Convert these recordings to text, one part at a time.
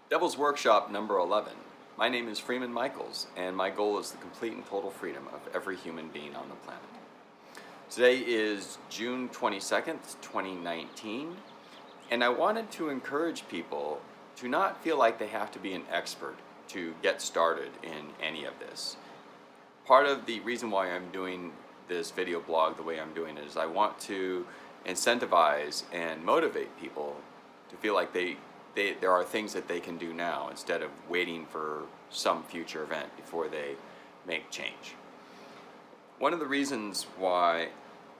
Devil's Workshop number 11. My name is Freeman Michaels, and my goal is the complete and total freedom of every human being on the planet. Today is June 22nd, 2019, and I wanted to encourage people to not feel like they have to be an expert to get started in any of this. Part of the reason why I'm doing this video blog the way I'm doing it is I want to incentivize and motivate people to feel like there are things that they can do now instead of waiting for some future event before they make change. One of the reasons why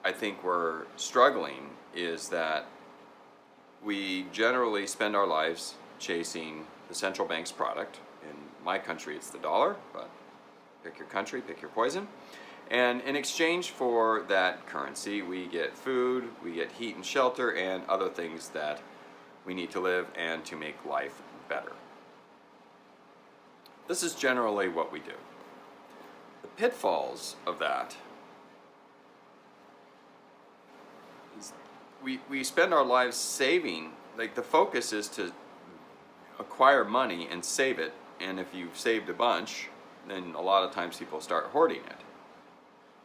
I think we're struggling is that we generally spend our lives chasing the central bank's product. In my country it's the dollar, but pick your country, pick your poison. And in exchange for that currency, we get food, we get heat and shelter, and other things that we need to live and to make life better. This is generally what we do. The pitfalls of that is we spend our lives saving. Like, the focus is to acquire money and save it, and if you've saved a bunch, then a lot of times people start hoarding it.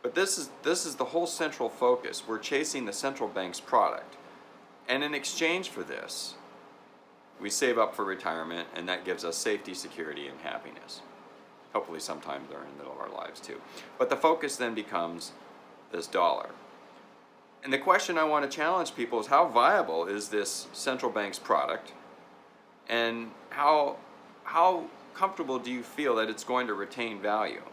But this is the whole central focus. We're chasing the central bank's product. And in exchange for this, we save up for retirement, and that gives us safety, security, and happiness. Hopefully sometime during the middle of our lives too. But the focus then becomes this dollar. And the question I want to challenge people is, how viable is this central bank's product? And how comfortable do you feel that it's going to retain value?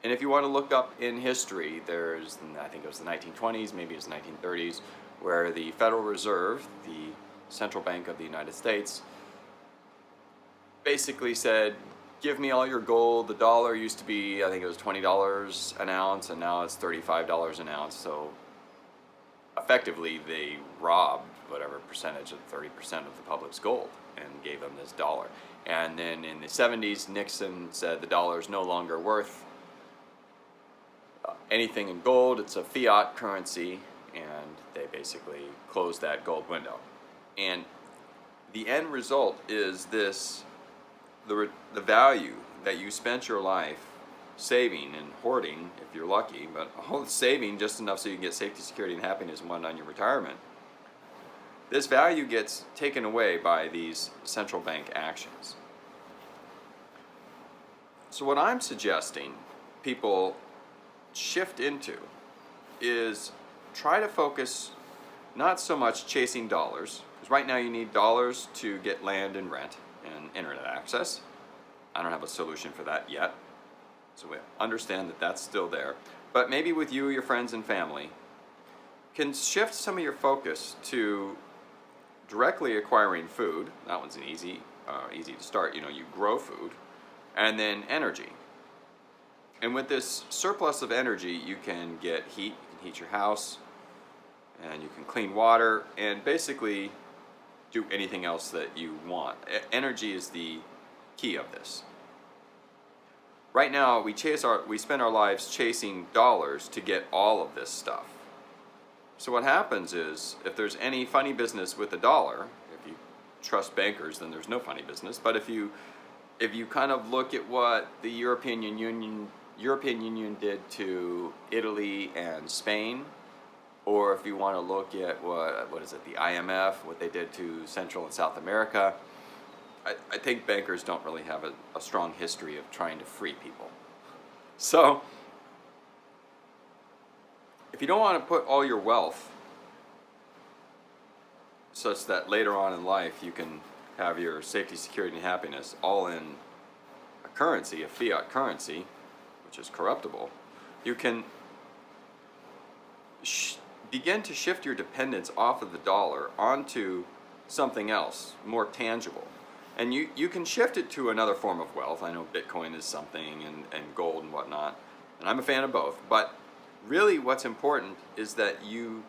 And if you want to look up in history, there's, I think it was the 1920s, maybe it was the 1930s, where the Federal Reserve, the central bank of the United States, basically said, give me all your gold. The dollar used to be, I think it was $20 an ounce, and now it's $35 an ounce. So effectively they robbed whatever percentage of 30% of the public's gold and gave them this dollar. And then in the 70s, Nixon said the dollar is no longer worth anything in gold. It's a fiat currency, and they basically closed that gold window. And the end result is this: the value that you spent your life saving and hoarding, if you're lucky, but saving just enough so you can get safety, security, and happiness and one on your retirement. This value gets taken away by these central bank actions. So what I'm suggesting people shift into is try to focus not so much chasing dollars, because right now you need dollars to get land and rent and internet access. I don't have a solution for that yet, so we understand that that's still there. But maybe with you, your friends and family, can shift some of your focus to directly acquiring food. That one's an easy to start. You grow food, and then energy. And with this surplus of energy, you can get heat. You can heat your house, and you can clean water, and basically do anything else that you want. Energy is the key of this. Right now, we spend our lives chasing dollars to get all of this stuff. So what happens is, if there's any funny business with the dollar, if you trust bankers, then there's no funny business. But if you kind of look at what the European Union did to Italy and Spain, or if you want to look at the IMF, what they did to Central and South America, I think bankers don't really have a strong history of trying to free people. So if you don't want to put all your wealth such that later on in life you can have your safety, security, and happiness all in a currency, a fiat currency, which is corruptible, you can begin to shift your dependence off of the dollar onto something else, more tangible. And you can shift it to another form of wealth. I know Bitcoin is something, and gold and whatnot, and I'm a fan of both. But really what's important is that you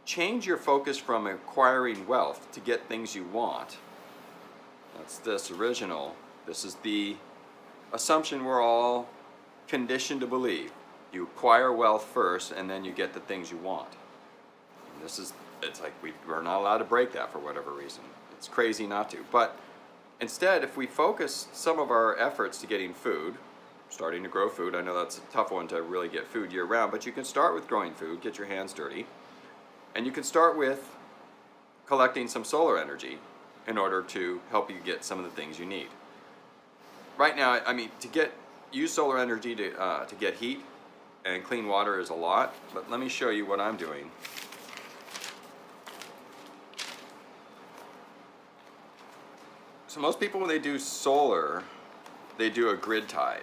change your focus from acquiring wealth to get things you want. That's this is the assumption we're all conditioned to believe. You acquire wealth first, and then you get the things you want. And it's like we're not allowed to break that for whatever reason. It's crazy not to. But Instead, if we focus some of our efforts to getting food, starting to grow food, I know that's a tough one to really get food year round, but you can start with growing food, get your hands dirty, and you can start with collecting some solar energy in order to help you get some of the things you need. Right now, I mean, use solar energy to get heat and clean water is a lot, but let me show you what I'm doing. So most people, when they do solar, they do a grid tied,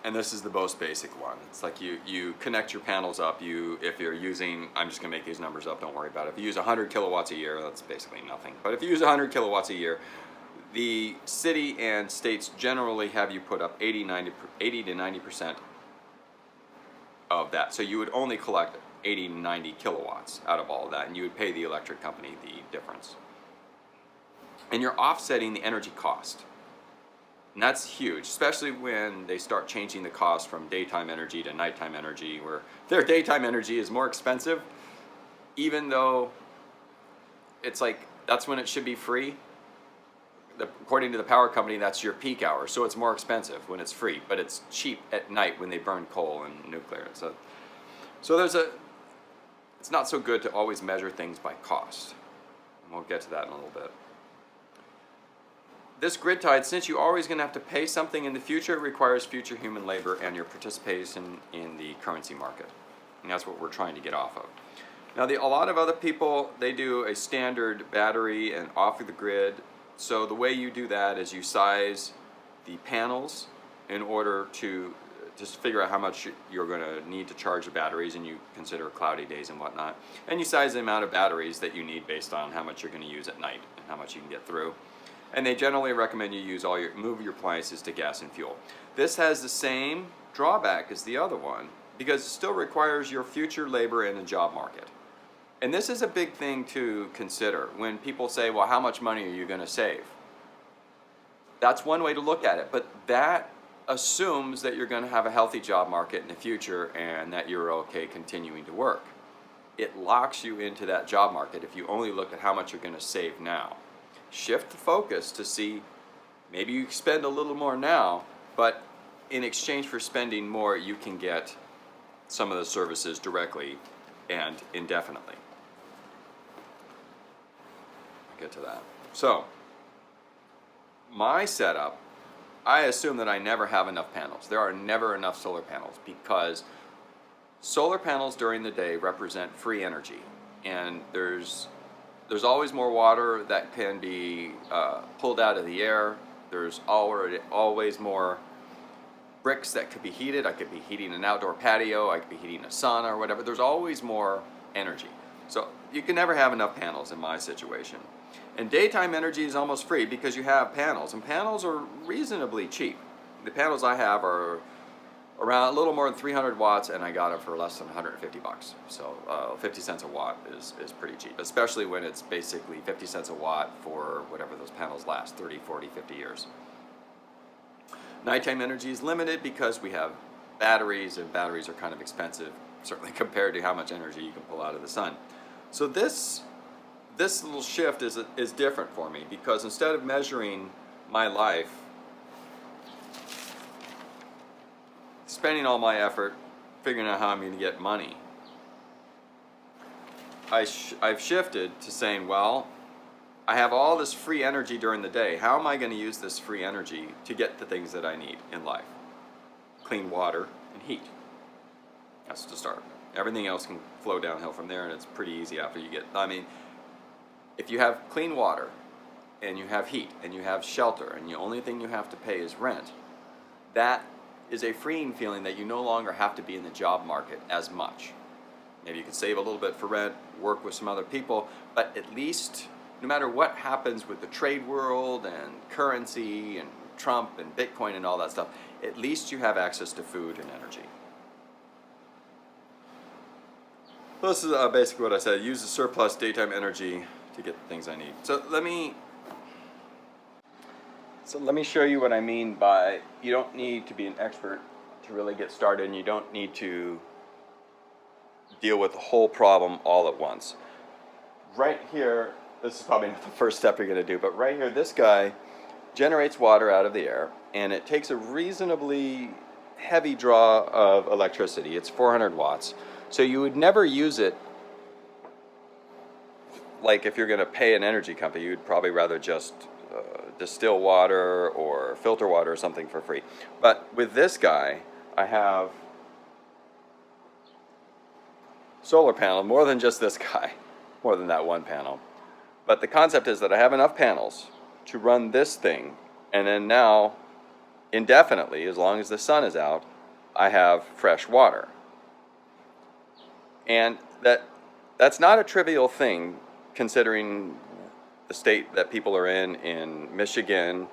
and this is the most basic one. It's like you connect your panels up. If you're using, I'm just gonna make these numbers up, don't worry about it. If you use 100 kilowatts a year, that's basically nothing. But if you use 100 kilowatts a year, the city and states generally have you put up 80 to 90% of that. So you would only collect 80 to 90 kilowatts out of all of that, and you would pay the electric company the difference. And you're offsetting the energy cost. And that's huge, especially when they start changing the cost from daytime energy to nighttime energy, where their daytime energy is more expensive, even though it's like, that's when it should be free. According to the power company, that's your peak hour, so it's more expensive when it's free, but it's cheap at night when they burn coal and nuclear. So it's not so good to always measure things by cost. And we'll get to that in a little bit. This grid tied, since you're always going to have to pay something in the future, it requires future human labor and your participation in the currency market. And that's what we're trying to get off of. Now, a lot of other people, they do a standard battery and off of the grid. So the way you do that is you size the panels in order to just figure out how much you're going to need to charge the batteries, and you consider cloudy days and whatnot. And you size the amount of batteries that you need based on how much you're going to use at night and how much you can get through. And they generally recommend you move your appliances to gas and fuel. This has the same drawback as the other one because it still requires your future labor in the job market. And this is a big thing to consider when people say, well, how much money are you going to save? That's one way to look at it, but that assumes that you're going to have a healthy job market in the future and that you're okay continuing to work. It locks you into that job market if you only look at how much you're going to save now. Shift the focus to see, maybe you spend a little more now, but in exchange for spending more, you can get some of the services directly and indefinitely. I'll get to that. So, my setup, I assume that I never have enough panels. There are never enough solar panels because solar panels during the day represent free energy, and there's always more water that can be pulled out of the air. There's always more bricks that could be heated. I could be heating an outdoor patio. I could be heating a sauna or whatever. There's always more energy. So you can never have enough panels in my situation. And daytime energy is almost free because you have panels. And panels are reasonably cheap. The panels I have are around a little more than 300 watts, and I got them for less than 150 bucks. So 50 cents a watt is pretty cheap, especially when it's basically 50 cents a watt for whatever those panels last, 30, 40, 50 years. Nighttime energy is limited because we have batteries, and batteries are kind of expensive, certainly compared to how much energy you can pull out of the sun. So this little shift is different for me because instead of measuring my life, spending all my effort figuring out how I'm going to get money, I've shifted to saying, well, I have all this free energy during the day. How am I going to use this free energy to get the things that I need in life? Clean water and heat. That's to start. Everything else can flow downhill from there, and it's pretty easy after you get, if you have clean water and you have heat and you have shelter and the only thing you have to pay is rent, that is a freeing feeling that you no longer have to be in the job market as much. Maybe you can save a little bit for rent, work with some other people, but at least no matter what happens with the trade world and currency and Trump and Bitcoin and all that stuff, at least you have access to food and energy. This is basically what I said. Use the surplus daytime energy to get the things I need. So let me show you what I mean by you don't need to be an expert to really get started, and you don't need to deal with the whole problem all at once. Right here, this is probably not the first step you're going to do, but right here, this guy generates water out of the air, and it takes a reasonably heavy draw of electricity. It's 400 watts. So you would never use it like if you're going to pay an energy company, you'd probably rather just distill water or filter water or something for free. But with this guy, I have solar panel, more than just this guy, more than that one panel. But the concept is that I have enough panels to run this thing, and then now, indefinitely, as long as the sun is out, I have fresh water. And that's not a trivial thing, considering the state that people are in Michigan,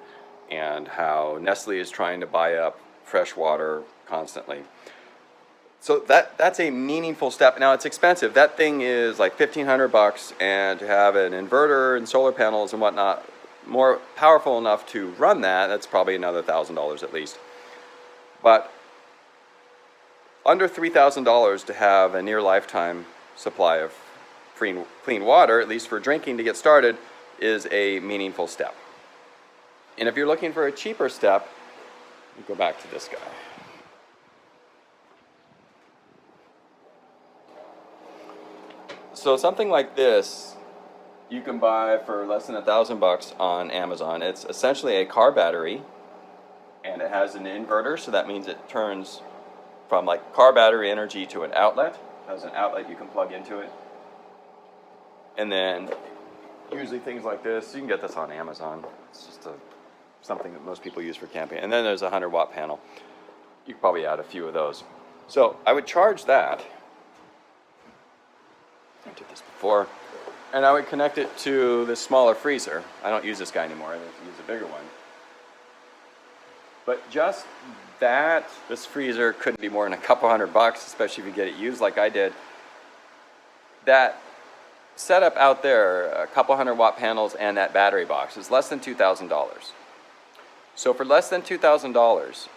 and how Nestle is trying to buy up fresh water constantly. So that's a meaningful step. Now it's expensive. That thing is like $1,500, and to have an inverter and solar panels and whatnot more powerful enough to run that, that's probably another $1,000 at least. But under $3,000 to have a near lifetime supply of clean water, at least for drinking to get started, is a meaningful step. And if you're looking for a cheaper step, you go back to this guy. So something like this you can buy for less than $1,000 on Amazon. It's essentially a car battery, and it has an inverter, so that means it turns from like car battery energy to an outlet. It has an outlet you can plug into it. And then usually things like this, you can get this on Amazon. It's just something that most people use for camping. And then there's a 100-watt panel. You could probably add a few of those. So I would charge that. I did this before. And I would connect it to this smaller freezer. I don't use this guy anymore. I use a bigger one. But just that, this freezer couldn't be more than a couple $100, especially if you get it used like I did. That setup out there, a couple 100-watt panels and that battery box, is less than $2,000. So for less than $2,000,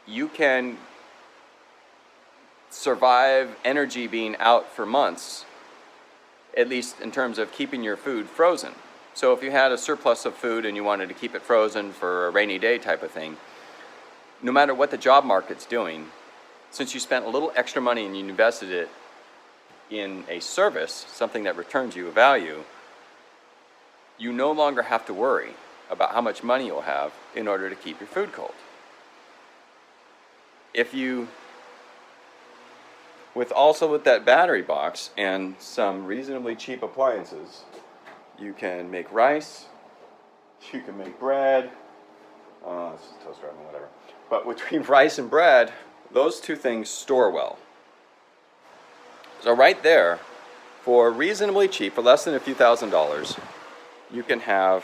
you can survive energy being out for months, at least in terms of keeping your food frozen. So if you had a surplus of food and you wanted to keep it frozen for a rainy day type of thing, no matter what the job market's doing, since you spent a little extra money and you invested it in a service, something that returns you a value, you no longer have to worry about how much money you'll have in order to keep your food cold. If you, with that battery box and some reasonably cheap appliances, you can make rice, you can make bread, it's just a toaster oven, whatever. But between rice and bread, those two things store well. So right there, for reasonably cheap, for less than a few $1,000s, you can have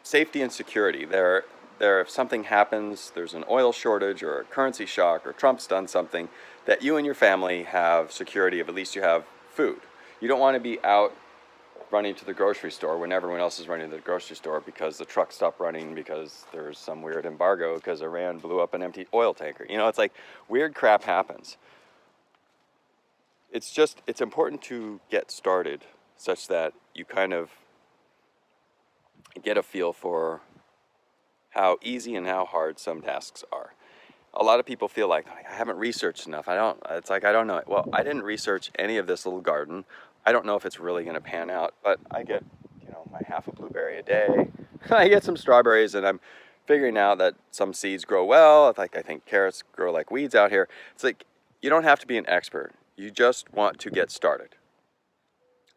safety and security. There, if something happens, there's an oil shortage or a currency shock or Trump's done something, that you and your family have security of at least you have food. You don't want to be out running to the grocery store when everyone else is running to the grocery store because the truck stopped running because there's some weird embargo because Iran blew up an empty oil tanker. You know, it's like weird crap happens. It's important to get started such that you kind of get a feel for how easy and how hard some tasks are. A lot of people feel like, I haven't researched enough. I don't know it. Well, I didn't research any of this little garden. I don't know if it's really going to pan out, but I get, my half a blueberry a day. I get some strawberries, and I'm figuring out that some seeds grow well. I think carrots grow like weeds out here. It's like, you don't have to be an expert. You just want to get started.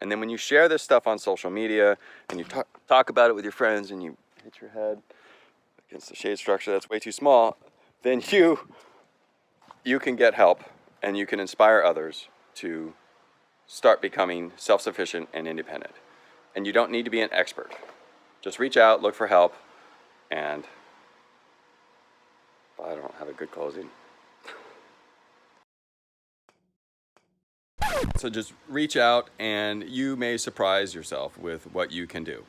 And then when you share this stuff on social media and you talk about it with your friends and you hit your head against the shade structure that's way too small, then you can get help and you can inspire others to start becoming self-sufficient and independent. And you don't need to be an expert. Just reach out, look for help, and I don't have a good closing. So just reach out and you may surprise yourself with what you can do.